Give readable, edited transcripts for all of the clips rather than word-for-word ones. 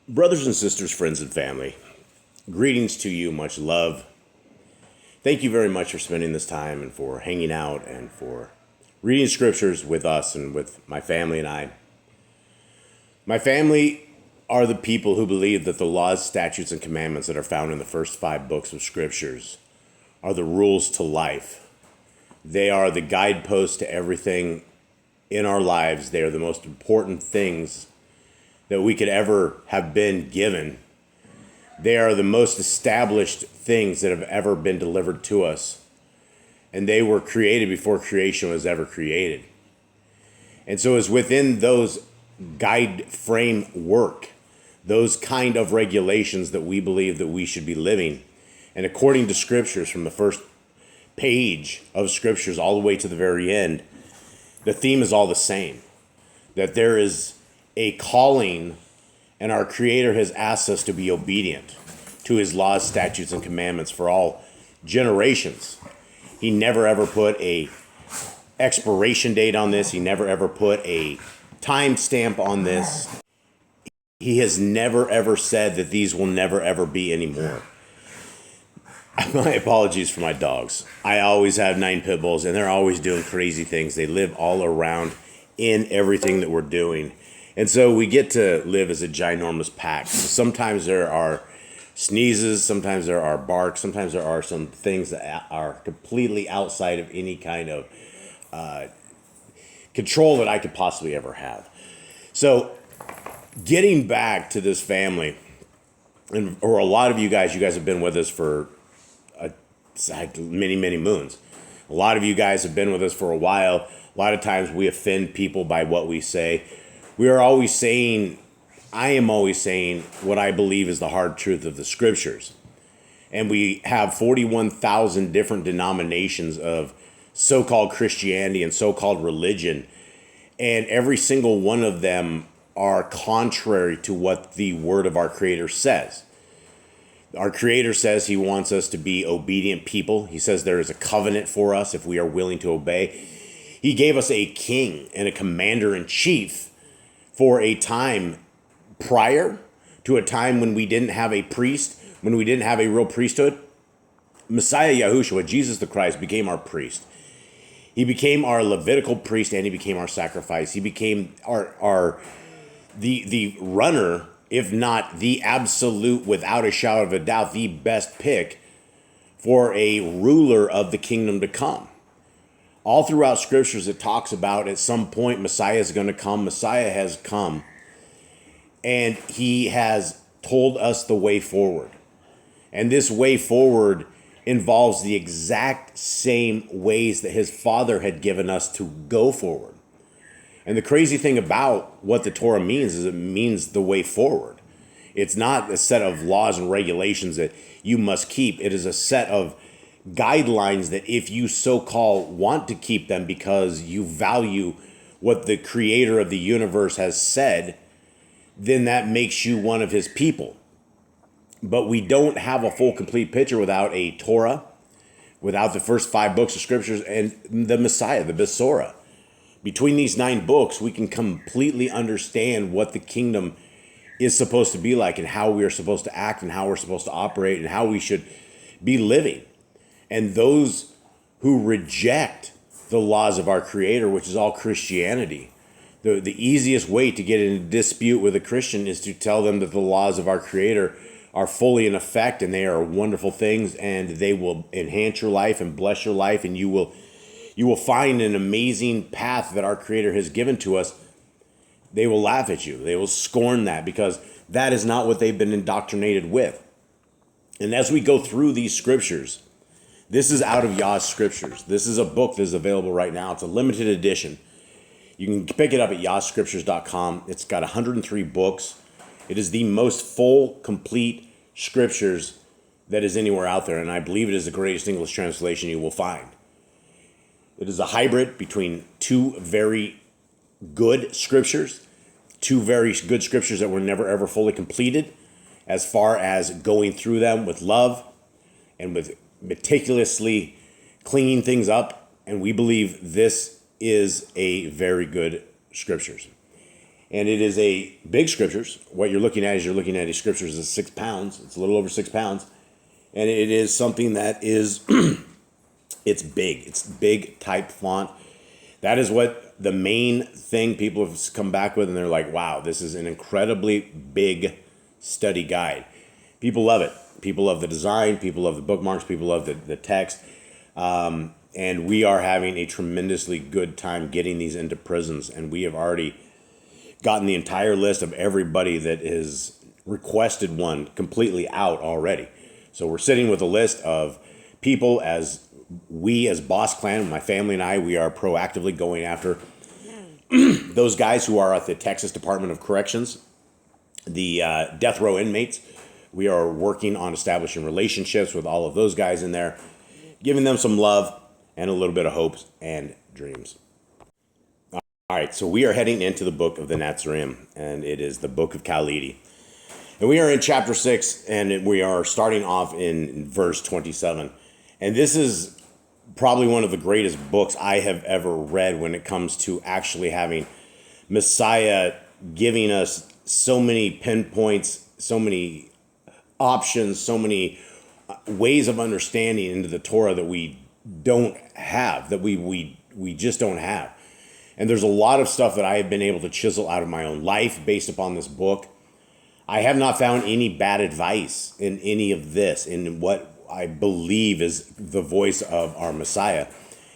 Brothers and sisters, friends and family, greetings to you, much love. Thank you very much for spending this time and for hanging out and for reading scriptures with us and with my family and I. My family are the people who believe that the laws, statutes, and commandments that are found in the first 5 books of scriptures are the rules to life. They are the guideposts to everything in our lives. They are the most important things that we could ever have been given. They are the most established things that have ever been delivered to us. And they were created before creation was ever created. And so it's within those guide framework, those kind of regulations that we believe that we should be living. And according to scriptures, from the first page of scriptures all the way to the very end, the theme is all the same. That there is a calling, and our Creator has asked us to be obedient to His laws, statutes, and commandments for all generations. He never ever put a expiration date on this. He never ever put a time stamp on this. He has never ever said that these will never ever be anymore. My apologies for my dogs. I always have 9 pit bulls, and they're always doing crazy things. They live all around in everything that we're doing. And so we get to live as a ginormous pack. So sometimes there are sneezes, sometimes there are barks, sometimes there are some things that are completely outside of any kind of control that I could possibly ever have. So getting back to this family, or a lot of you guys have been with us for many, many moons. A lot of you guys have been with us for a while. A lot of times we offend people by what we say. I am always saying what I believe is the hard truth of the scriptures. And we have 41,000 different denominations of so-called Christianity and so-called religion. And every single one of them are contrary to what the word of our Creator says. Our Creator says He wants us to be obedient people. He says there is a covenant for us if we are willing to obey. He gave us a king and a commander-in-chief for a time prior to a time when we didn't have a priest, when we didn't have a real priesthood. Messiah Yahushua, Jesus the Christ, became our priest. He became our Levitical priest, and He became our sacrifice. He became the runner, if not the absolute, without a shadow of a doubt, the best pick for a ruler of the kingdom to come. All throughout scriptures, it talks about at some point Messiah is going to come. Messiah has come. And He has told us the way forward. And this way forward involves the exact same ways that His Father had given us to go forward. And the crazy thing about what the Torah means is it means the way forward. It's not a set of laws and regulations that you must keep. It is a set of guidelines that if you so-called want to keep them because you value what the Creator of the universe has said, then that makes you one of His people. But we don't have a full, complete picture without a Torah, without the first 5 books of scriptures, and the Messiah, the Besorah. Between these 9 books, we can completely understand what the kingdom is supposed to be like and how we are supposed to act and how we're supposed to operate and how we should be living. And those who reject the laws of our Creator, which is all Christianity, the easiest way to get in a dispute with a Christian is to tell them that the laws of our Creator are fully in effect and they are wonderful things and they will enhance your life and bless your life, and you will find an amazing path that our Creator has given to us. They will laugh at you. They will scorn that because that is not what they've been indoctrinated with. And as we go through these scriptures, this is out of Yah Scriptures. This is a book that is available right now. It's a limited edition. You can pick it up at yahscriptures.com. It's got 103 books. It is the most full, complete scriptures that is anywhere out there, and I believe it is the greatest English translation you will find. It is a hybrid between 2 very good scriptures, 2 very good scriptures that were never ever fully completed as far as going through them with love and with meticulously cleaning things up. And we believe this is a very good scriptures. And it is a big scriptures. What you're looking at is a scriptures is 6 pounds. It's a little over 6 pounds. And it is something that is, it's big. It's big type font. That is what the main thing people have come back with. And they're like, wow, this is an incredibly big study guide. People love it. People love the design. People love the bookmarks. People love the text. And we are having a tremendously good time getting these into prisons. And we have already gotten the entire list of everybody that has requested one completely out already. So we're sitting with a list of people as Boss Clan, my family and I, we are proactively going after those guys who are at the Texas Department of Corrections, the death row inmates. We are working on establishing relationships with all of those guys in there, giving them some love and a little bit of hopes and dreams. All right, so we are heading into the book of the Nazarene, and it is the book of Khalidi. And we are in chapter 6, and we are starting off in verse 27. And this is probably one of the greatest books I have ever read when it comes to actually having Messiah giving us so many pinpoints, so many options, so many ways of understanding into the Torah that we don't have, that we just don't have. And there's a lot of stuff that I have been able to chisel out of my own life based upon this book. I have not found any bad advice in any of this, in what I believe is the voice of our Messiah.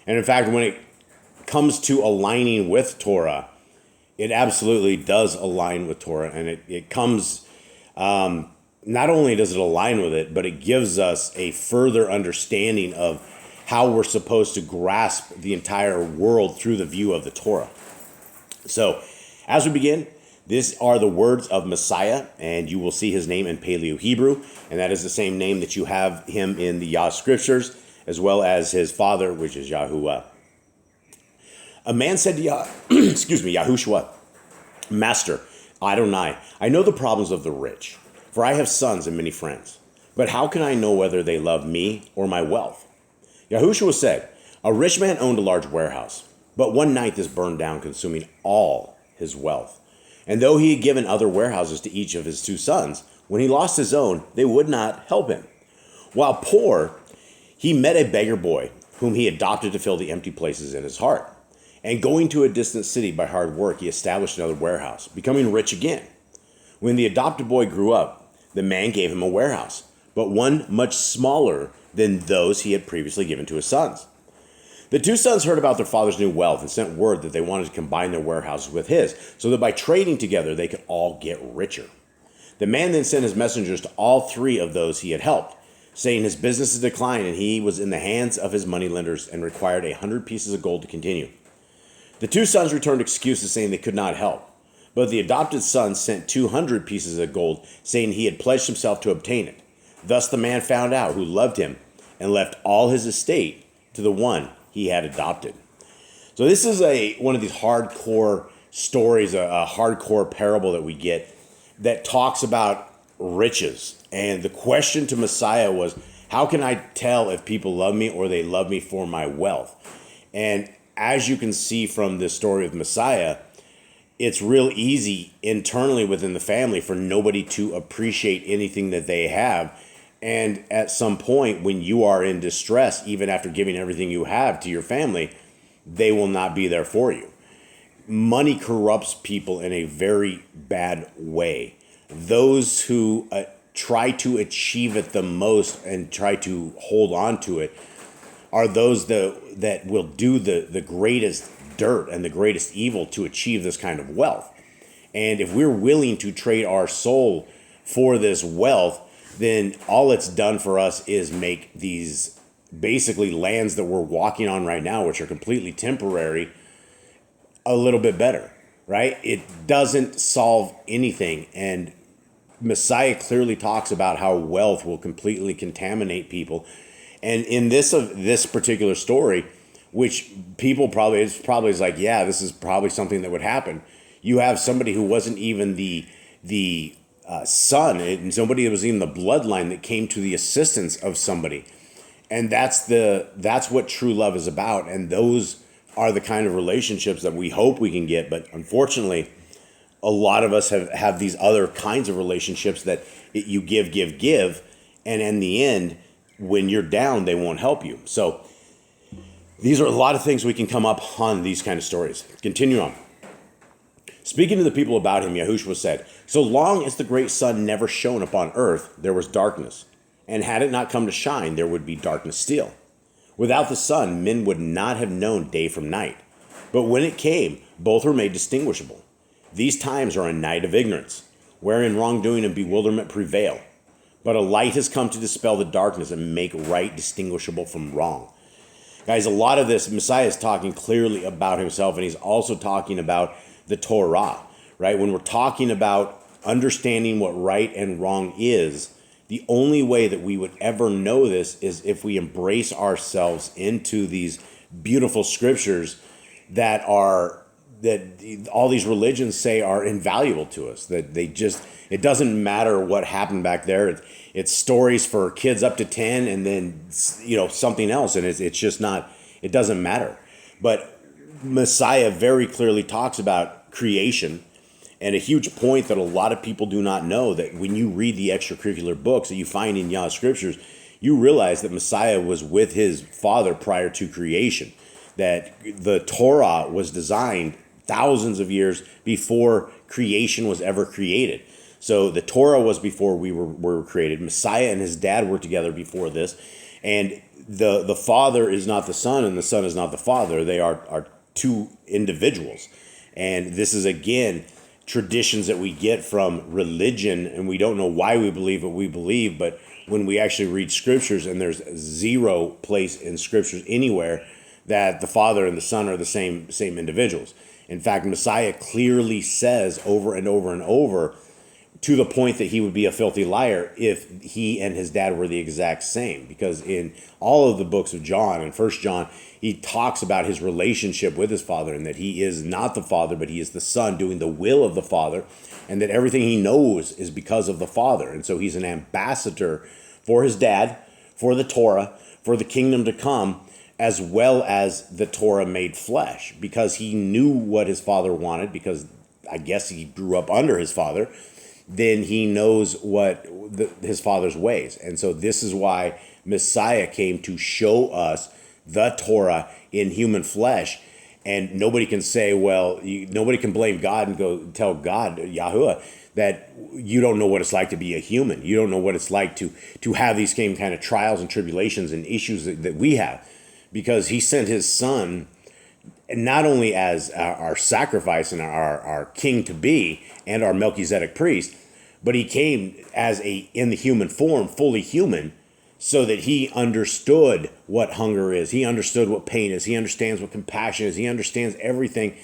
And in fact, when it comes to aligning with Torah, it absolutely does align with Torah. And it comes, not only does it align with it, but it gives us a further understanding of how we're supposed to grasp the entire world through the view of the Torah. So as we begin, these are the words of Messiah, and you will see his name in Paleo Hebrew, and that is the same name that you have him in the Yah Scriptures, as well as his father, which is Yahuwah. A man said to Yahushua, Master, Adonai, I know the problems of the rich, for I have sons and many friends. But how can I know whether they love me or my wealth? Yahushua said, a rich man owned a large warehouse, but one night this burned down, consuming all his wealth. And though he had given other warehouses to each of his 2 sons, when he lost his own, they would not help him. While poor, he met a beggar boy, whom he adopted to fill the empty places in his heart. And going to a distant city by hard work, he established another warehouse, becoming rich again. When the adopted boy grew up, the man gave him a warehouse, but one much smaller than those he had previously given to his sons. The 2 sons heard about their father's new wealth and sent word that they wanted to combine their warehouses with his, so that by trading together they could all get richer. The man then sent his messengers to all 3 of those he had helped, saying his business had declined and he was in the hands of his moneylenders and required 100 pieces of gold to continue. The 2 sons returned excuses saying they could not help, but the adopted son sent 200 pieces of gold, saying he had pledged himself to obtain it. Thus the man found out who loved him and left all his estate to the one he had adopted. So this is one of these hardcore stories, a hardcore parable that we get that talks about riches. And the question to Messiah was, how can I tell if people love me or they love me for my wealth? And as you can see from this story of Messiah, it's real easy internally within the family for nobody to appreciate anything that they have. And at some point when you are in distress, even after giving everything you have to your family, they will not be there for you. Money corrupts people in a very bad way. Those who try to achieve it the most and try to hold on to it are those that will do the greatest dirt and the greatest evil to achieve this kind of wealth. And if we're willing to trade our soul for this wealth, then all it's done for us is make these basically lands that we're walking on right now, which are completely temporary, a little bit better, right? It doesn't solve anything. And Messiah clearly talks about how wealth will completely contaminate people. And in this particular story, which people probably is like, yeah, this is probably something that would happen. You have somebody who wasn't even the son, and somebody that was in the bloodline that came to the assistance of somebody. And that's what true love is about. And those are the kind of relationships that we hope we can get. But unfortunately, a lot of us have these other kinds of relationships that you give, and in the end, when you're down, they won't help you. So these are a lot of things we can come up on these kind of stories. Continue on. Speaking to the people about him, Yahushua said, so long as the great sun never shone upon earth, there was darkness. And had it not come to shine, there would be darkness still. Without the sun, men would not have known day from night. But when it came, both were made distinguishable. These times are a night of ignorance, wherein wrongdoing and bewilderment prevail. But a light has come to dispel the darkness and make right distinguishable from wrong. Guys, a lot of this, Messiah is talking clearly about himself, and he's also talking about the Torah, right? When we're talking about understanding what right and wrong is, the only way that we would ever know this is if we embrace ourselves into these beautiful scriptures that all these religions say are invaluable to us, that it doesn't matter what happened back there. It's stories for kids up to 10 and then, something else. And it's just not, it doesn't matter. But Messiah very clearly talks about creation, and a huge point that a lot of people do not know, that when you read the extracurricular books that you find in Yah Scriptures, you realize that Messiah was with his Father prior to creation, that the Torah was designed thousands of years before creation was ever created. So the Torah was before we were created. Messiah and his dad were together before this, and the Father is not the Son, and the Son is not the Father. They are two individuals. And this is, again, traditions that we get from religion, and we don't know why we believe what we believe, but when we actually read scriptures, and there's zero place in scriptures anywhere that the Father and the Son are the same individuals. In fact, Messiah clearly says over and over and over, to the point that he would be a filthy liar if he and his dad were the exact same. Because in all of the books of John and First John, he talks about his relationship with his Father, and that he is not the Father, but he is the Son doing the will of the Father, and that everything he knows is because of the Father. And so he's an ambassador for his dad, for the Torah, for the kingdom to come, as well as the Torah made flesh, because he knew what his Father wanted, because I guess he grew up under his Father. Then he knows what his Father's ways. And so this is why Messiah came to show us the Torah in human flesh. And nobody can say, nobody can blame God and go tell God, Yahuwah, that you don't know what it's like to be a human. You don't know what it's like to have these same kind of trials and tribulations and issues that we have. Because he sent his Son not only as our sacrifice and our king to be and our Melchizedek priest, but he came as in the human form, fully human, so that he understood what hunger is. He understood what pain is. He understands what compassion is. He understands everything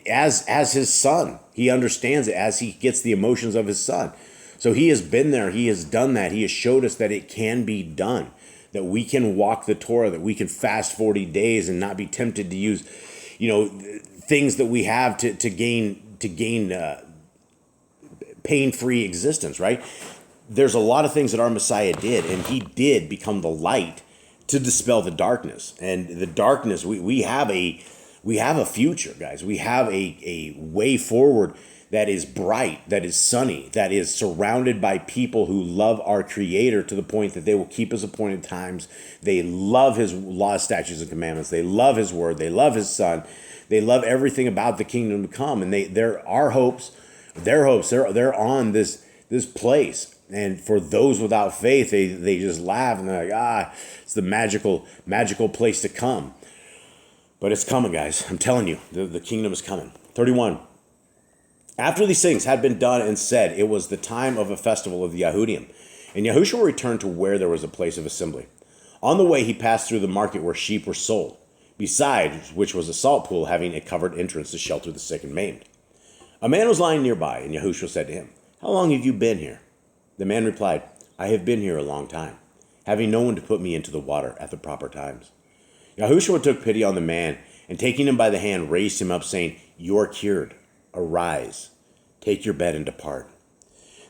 as his Son. He understands it as he gets the emotions of his Son. So he has been there. He has done that. He has showed us that it can be done, that we can walk the Torah, that we can fast 40 days and not be tempted to use, things that we have to gain pain-free existence, right? There's a lot of things that our Messiah did, and he did become the light to dispel the darkness. And the darkness, we have a future, guys. We have a way forward that is bright, that is sunny, that is surrounded by people who love our Creator to the point that they will keep his appointed times. They love his laws, statutes, and commandments. They love his word. They love his Son. They love everything about the kingdom to come. And they're our hopes. Their hopes, they're on this place. And for those without faith, they just laugh and they're like, it's the magical place to come. But it's coming, guys. I'm telling you, the kingdom is coming. 31. After these things had been done and said, it was the time of a festival of the Yahudim. And Yahushua returned to where there was a place of assembly. On the way, he passed through the market where sheep were sold, besides which was a salt pool having a covered entrance to shelter the sick and maimed. A man was lying nearby, and Yahushua said to him, how long have you been here? The man replied, I have been here a long time, having no one to put me into the water at the proper times. Yahushua took pity on the man, and taking him by the hand, raised him up, saying, you are cured. Arise, take your bed and depart.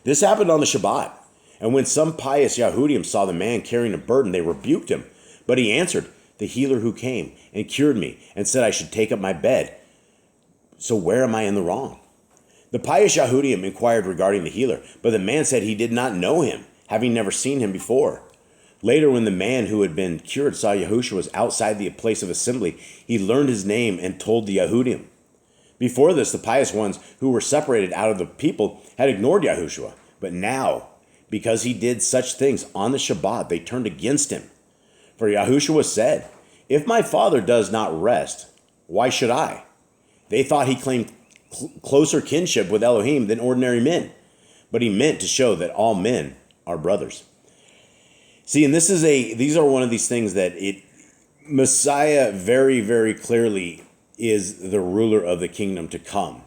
This happened on the Shabbat. And when some pious Yahudim saw the man carrying a burden, they rebuked him. But he answered, the healer who came and cured me and said I should take up my bed. So where am I in the wrong? The pious Yahudim inquired regarding the healer, but the man said he did not know him, having never seen him before. Later, when the man who had been cured saw Yahushua was outside the place of assembly, he learned his name and told the Yahudim. Before this, the pious ones who were separated out of the people had ignored Yahushua. But now, because he did such things on the Shabbat, they turned against him. For Yahushua said, "If my Father does not rest, why should I?" They thought he claimed closer kinship with Elohim than ordinary men, but he meant to show that all men are brothers. See, and these are one of these things that Messiah very, very clearly is the ruler of the kingdom to come.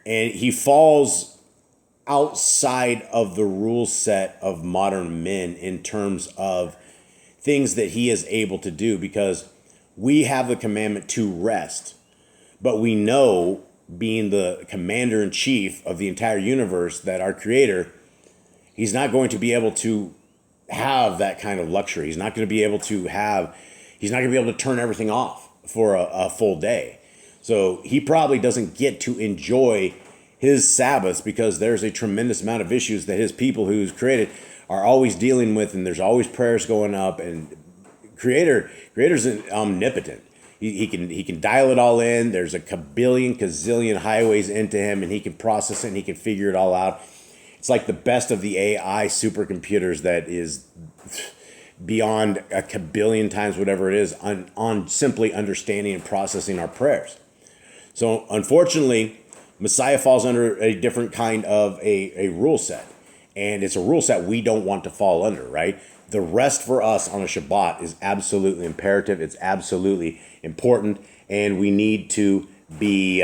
And he falls outside of the rule set of modern men in terms of things that he is able to do, because we have the commandment to rest. But we know, being the commander-in-chief of the entire universe, that our creator, he's not going to be able to have that kind of luxury. He's not going to be able to turn everything off for a full day. So he probably doesn't get to enjoy his Sabbaths, because there's a tremendous amount of issues that his people who's created are always dealing with, and there's always prayers going up, and creator's omnipotent. He can dial it all in. There's a gazillion highways into him, and he can process it, and he can figure it all out. It's like the best of the AI supercomputers that is beyond a kabillion times whatever it is on simply understanding and processing our prayers. So unfortunately, Messiah falls under a different kind of a rule set. And it's a rule set we don't want to fall under, right? The rest for us on a Shabbat is absolutely imperative. It's absolutely important, and we need to be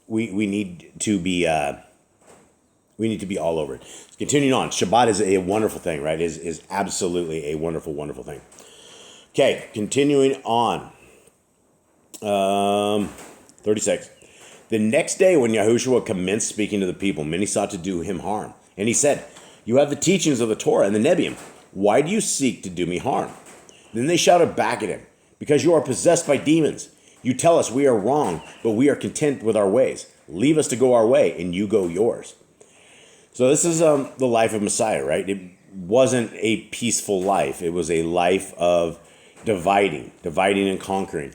we need to be all over it. Continuing on, Shabbat is a wonderful thing, right? Is absolutely a wonderful, wonderful thing. Okay, continuing on. 36. The next day, when Yahushua commenced speaking to the people, many sought to do him harm. And he said, "You have the teachings of the Torah and the Nebiim. Why do you seek to do me harm?" Then they shouted back at him, "Because you are possessed by demons. You tell us we are wrong, but we are content with our ways. Leave us to go our way, and you go yours." So this is the life of Messiah, right? It wasn't a peaceful life. It was a life of dividing and conquering,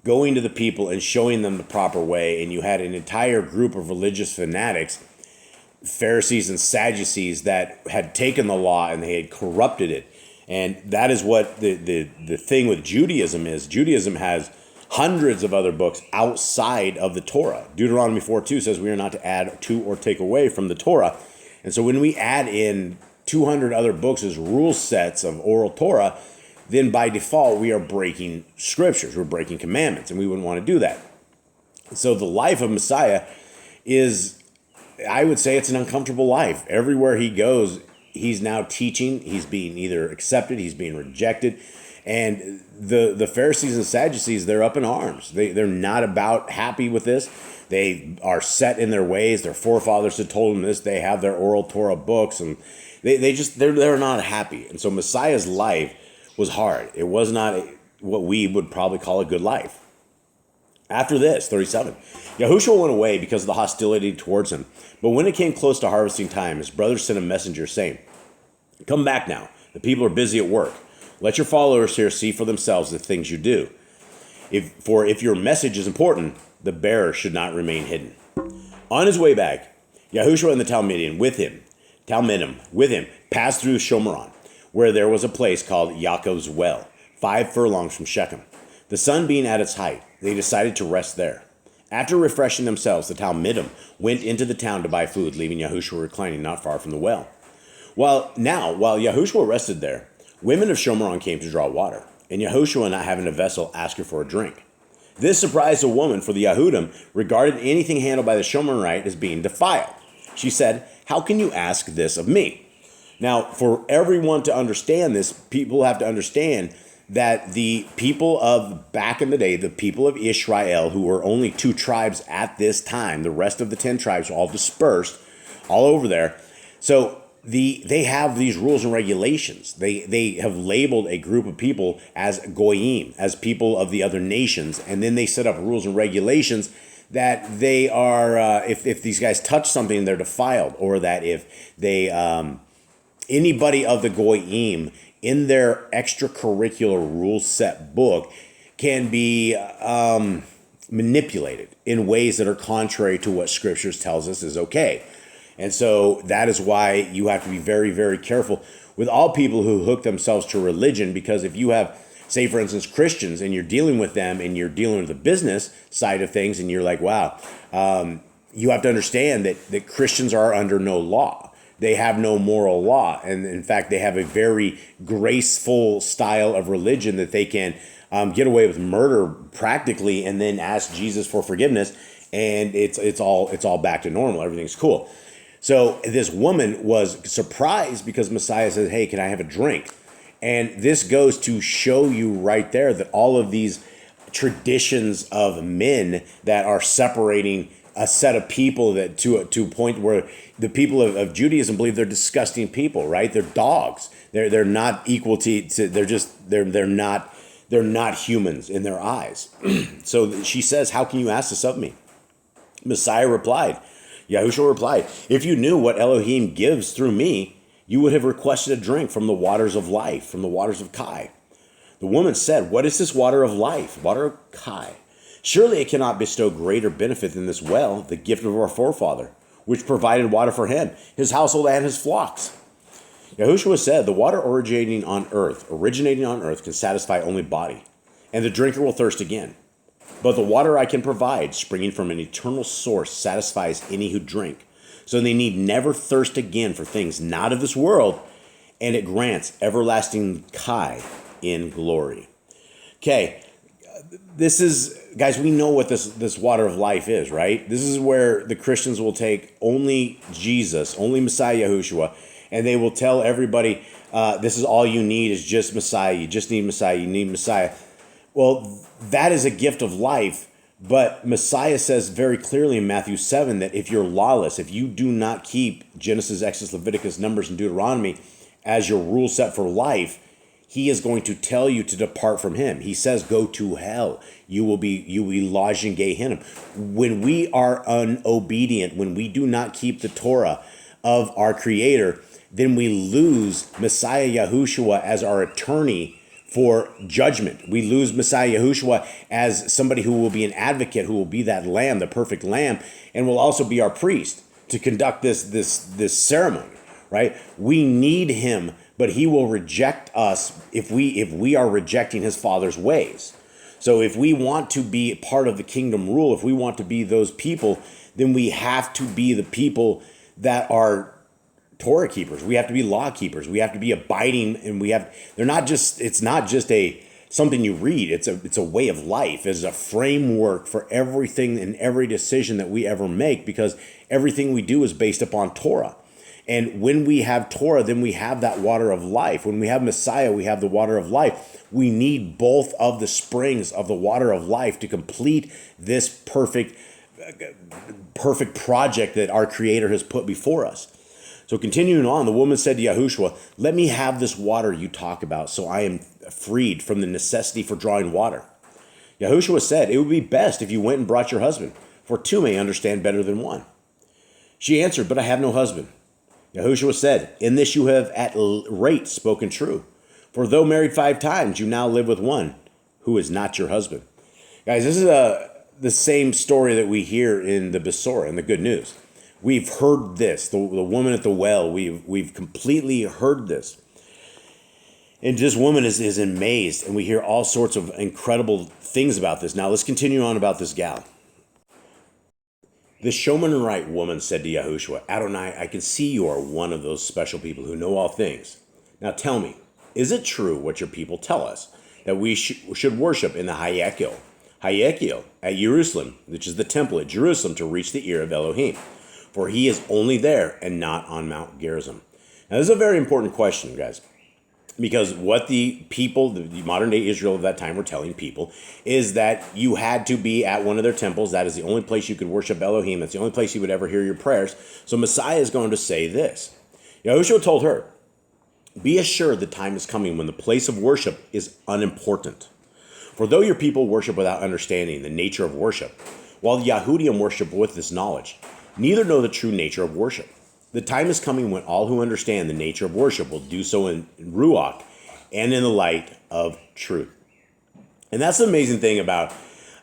going to the people and showing them the proper way. And you had an entire group of religious fanatics, Pharisees and Sadducees, that had taken the law and they had corrupted it. And that is what the thing with Judaism is. Judaism has hundreds of other books outside of the Torah. Deuteronomy 4:2 says we are not to add to or take away from the Torah. And so when we add in 200 other books as rule sets of oral Torah, then by default we are breaking scriptures. We're breaking commandments, and we wouldn't want to do that. So the life of Messiah is, I would say, it's an uncomfortable life. Everywhere he goes, he's now teaching. He's being either accepted, he's being rejected. And the Pharisees and Sadducees, they're up in arms. They're not about happy with this. They are set in their ways. Their forefathers had told them this. They have their oral Torah books, and they're not happy. And so Messiah's life was hard. It was not what we would probably call a good life. After this, 37, Yahushua went away because of the hostility towards him. But when it came close to harvesting time, his brothers sent a messenger saying, "Come back now. The people are busy at work. Let your followers here see for themselves the things you do. If your message is important, the bearer should not remain hidden." On his way back, Yahushua and the Talmidim with him passed through Shomeron, where there was a place called Yaakov's Well, 5 furlongs from Shechem. The sun being at its height, they decided to rest there. After refreshing themselves, the Talmidim went into the town to buy food, leaving Yahushua reclining not far from the well. While Yahushua rested there, women of Shomeron came to draw water, and Yahushua, not having a vessel, asked her for a drink. This surprised the woman, for the Yahudim regarded anything handled by the Shomeronite as being defiled. She said, "How can you ask this of me?" Now, for everyone to understand this, people have to understand that the people of back in the day, the people of Israel, who were only 2 tribes at this time, the rest of the 10 tribes were all dispersed all over there. So they have these rules and regulations. They have labeled a group of people as goyim, as people of the other nations, and then they set up rules and regulations that they are, if these guys touch something, they're defiled, or that if they, anybody of the Goyim in their extracurricular rule set book can be manipulated in ways that are contrary to what Scriptures tells us is okay. And so that is why you have to be very, very careful with all people who hook themselves to religion, because if you have, say, for instance, Christians, and you're dealing with them and you're dealing with the business side of things, and you're like, wow, you have to understand that Christians are under no law. They have no moral law. And in fact, they have a very graceful style of religion that they can get away with murder practically and then ask Jesus for forgiveness. And it's all back to normal. Everything's cool. So this woman was surprised because Messiah says, hey, can I have a drink? And this goes to show you right there that all of these traditions of men that are separating a set of people that to a point where the people of Judaism believe they're disgusting people, right? They're dogs. They're not equal to they're not humans in their eyes. So she says, how can you ask this of me? Messiah replied, Yahushua replied, if you knew what Elohim gives through me, you would have requested a drink from the waters of life, from the waters of Kai. The woman said, what is this water of life, water of Kai? Surely it cannot bestow greater benefit than this well, the gift of our forefather, which provided water for him, his household, and his flocks. Yahushua said, the water originating on earth can satisfy only body, and the drinker will thirst again. But the water I can provide, springing from an eternal source, satisfies any who drink. So they need never thirst again for things not of this world, and it grants everlasting Kai in glory. Okay, this is, guys, we know what this water of life is, right? This is where the Christians will take only Jesus, only Messiah Yahushua, and they will tell everybody, this is all you need is just Messiah. You just need Messiah. You need Messiah. Well, that is a gift of life, but Messiah says very clearly in Matthew 7 that if you're lawless, if you do not keep Genesis, Exodus, Leviticus, Numbers, and Deuteronomy as your rule set for life, he is going to tell you to depart from him. He says, go to hell. You will be lodged in Gehenna. When we are unobedient, when we do not keep the Torah of our Creator, then we lose Messiah Yahushua as our attorney for judgment. We lose Messiah Yahushua as somebody who will be an advocate, who will be that lamb, the perfect lamb, and will also be our priest to conduct this ceremony, right? We need him, but he will reject us if we are rejecting his Father's ways. So if we want to be part of the kingdom rule, if we want to be those people, then we have to be the people that are Torah keepers. We have to be law keepers. We have to be abiding, and it's not just something you read. It's a way of life. It's a framework for everything and every decision that we ever make, because everything we do is based upon Torah. And when we have Torah, then we have that water of life. When we have Messiah, we have the water of life. We need both of the springs of the water of life to complete this perfect project that our Creator has put before us. So continuing on, the woman said to Yahushua, let me have this water you talk about, so I am freed from the necessity for drawing water. Yahushua said, it would be best if you went and brought your husband, for two may understand better than one. She answered, but I have no husband. Yahushua said, in this you have at rate spoken true. For though married 5 times, you now live with one who is not your husband. Guys, this is the same story that we hear in the Besorah, in the Good News. We've heard this, the woman at the well, we've completely heard this. And this woman is amazed, and we hear all sorts of incredible things about this. Now let's continue on about this gal. The Shomanite woman said to Yahushua, Adonai, I can see you are one of those special people who know all things. Now tell me, is it true what your people tell us, that we should worship in the Hayekil at Jerusalem, which is the temple at Jerusalem, to reach the ear of Elohim? For he is only there and not on Mount Gerizim. Now this is a very important question, guys, because what the people, the modern day Israel of that time, were telling people is that you had to be at one of their temples. That is the only place you could worship Elohim. That's the only place you would ever hear your prayers. So Messiah is going to say this. Yahushua told her, be assured the time is coming when the place of worship is unimportant. For though your people worship without understanding the nature of worship, while the Yahudim worship with this knowledge. Neither know the true nature of worship. The time is coming when all who understand the nature of worship will do so in Ruach and in the light of truth. And that's the amazing thing about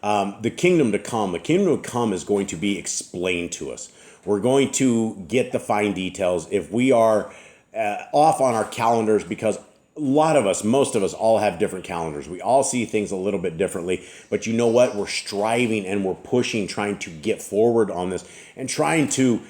the kingdom to come. The kingdom to come is going to be explained to us. We're going to get the fine details. If we are off on our calendars, because a lot of us, most of us, all have different calendars. We all see things a little bit differently. But you know what? We're striving and we're pushing, trying to get forward on this and trying to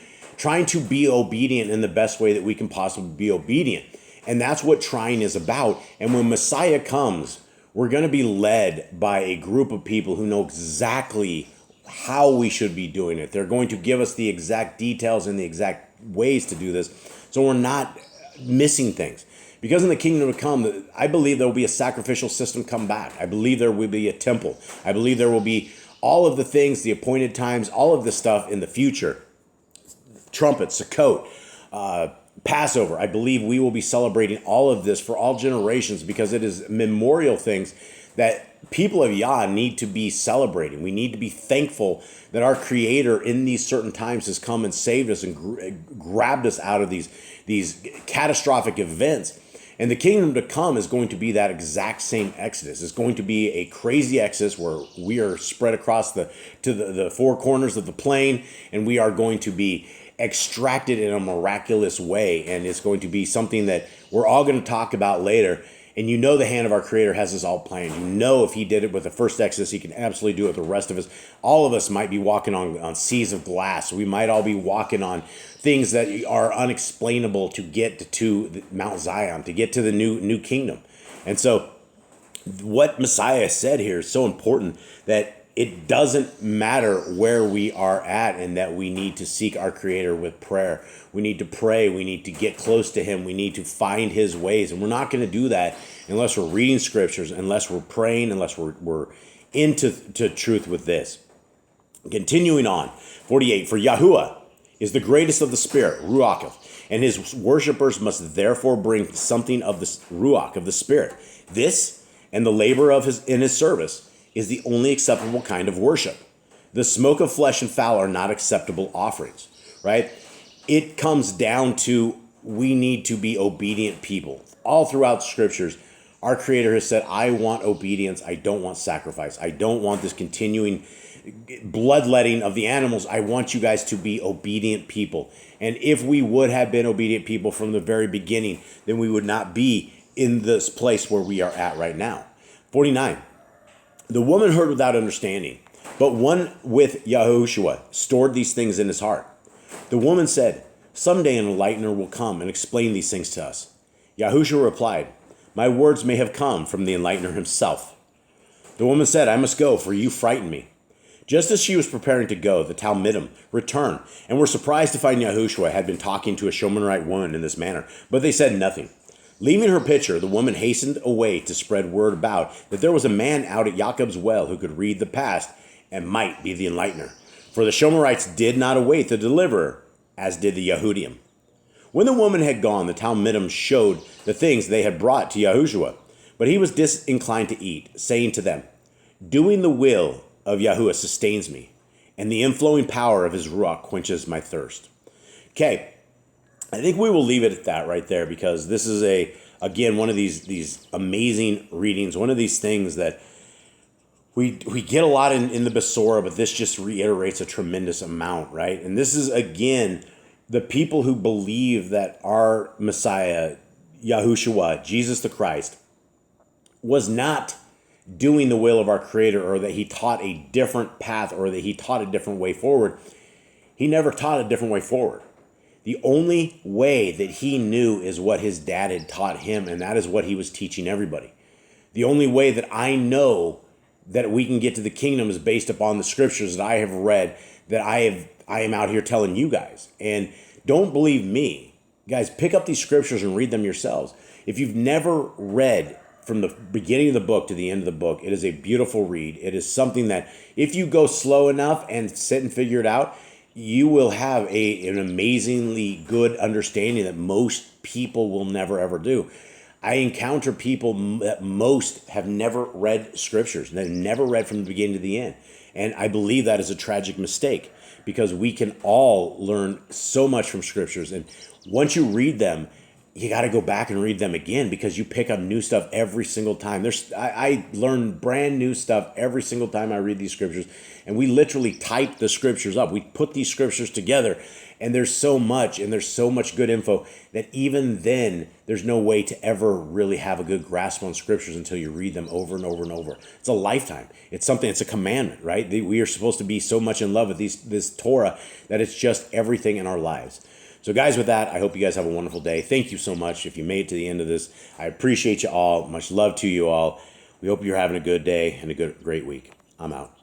be obedient in the best way that we can possibly be obedient. And that's what trying is about. And when Messiah comes, we're going to be led by a group of people who know exactly how we should be doing it. They're going to give us the exact details and the exact ways to do this, so we're not missing things. Because in the kingdom to come, I believe there will be a sacrificial system come back. I believe there will be a temple. I believe there will be all of the things, the appointed times, all of this stuff in the future. Trumpet, Sukkot, Passover. I believe we will be celebrating all of this for all generations, because it is memorial things that people of Yah need to be celebrating. We need to be thankful that our Creator in these certain times has come and saved us and grabbed us out of these catastrophic events. And the kingdom to come is going to be that exact same exodus. It's going to be a crazy exodus where we are spread across the four corners of the plain, and we are going to be extracted in a miraculous way. And it's going to be something that we're all going to talk about later. And you know the hand of our Creator has this all planned. You know if he did it with the first Exodus, he can absolutely do it with the rest of us. All of us might be walking on seas of glass. We might all be walking on things that are unexplainable to get to Mount Zion, to get to the new kingdom. And so what Messiah said here is so important, that it doesn't matter where we are at, and that we need to seek our Creator with prayer. We need to pray. We need to get close to him. We need to find his ways. And we're not going to do that unless we're reading scriptures, unless we're praying, unless we're into truth with this. Continuing on, 48, for Yahuwah is the greatest of the Spirit, Ruach, and his worshipers must therefore bring something of the Ruach, of the Spirit. This and the labor in his service is the only acceptable kind of worship. The smoke of flesh and fowl are not acceptable offerings, right? It comes down to, we need to be obedient people. All throughout the scriptures, our Creator has said, I want obedience. I don't want sacrifice. I don't want this continuing bloodletting of the animals. I want you guys to be obedient people. And if we would have been obedient people from the very beginning, then we would not be in this place where we are at right now. 49. The woman heard without understanding, but one with Yahushua stored these things in his heart. The woman said, someday an enlightener will come and explain these things to us. Yahushua replied, my words may have come from the enlightener himself. The woman said, I must go, for you frighten me. Just as she was preparing to go, the Talmidim returned and were surprised to find Yahushua had been talking to a Shomanite woman in this manner, but they said nothing. Leaving her pitcher, the woman hastened away to spread word about that there was a man out at Jacob's well who could read the past and might be the enlightener. For the Shomerites did not await the deliverer, as did the Yahudim. When the woman had gone, the Talmidim showed the things they had brought to Yahushua, but he was disinclined to eat, saying to them, doing the will of Yahuwah sustains me, and the inflowing power of his Ruach quenches my thirst. Okay. I think we will leave it at that right there, because this is again one of these amazing readings, one of these things that we get a lot in the Besorah, but this just reiterates a tremendous amount, right? And this is, again, the people who believe that our Messiah, Yahushua, Jesus the Christ, was not doing the will of our Creator, or that he taught a different path, or that he taught a different way forward. He never taught a different way forward. The only way that he knew is what his dad had taught him, and that is what he was teaching everybody. The only way that I know that we can get to the kingdom is based upon the scriptures that I have read, that I am out here telling you guys. And don't believe me. Guys, pick up these scriptures and read them yourselves. If you've never read from the beginning of the book to the end of the book, it is a beautiful read. It is something that if you go slow enough and sit and figure it out, you will have an amazingly good understanding that most people will never, ever do. I encounter people that most have never read scriptures. They've never read from the beginning to the end. And I believe that is a tragic mistake, because we can all learn so much from scriptures. And once you read them, you got to go back and read them again, because you pick up new stuff every single time. I learn brand new stuff every single time I read these scriptures. And we literally type the scriptures up. We put these scriptures together, and there's so much, and there's so much good info that even then there's no way to ever really have a good grasp on scriptures until you read them over and over and over. It's a lifetime. It's something, it's a commandment, right? We are supposed to be so much in love with this Torah that it's just everything in our lives. So guys, with that, I hope you guys have a wonderful day. Thank you so much. If you made it to the end of this, I appreciate you all. Much love to you all. We hope you're having a good day and a great week. I'm out.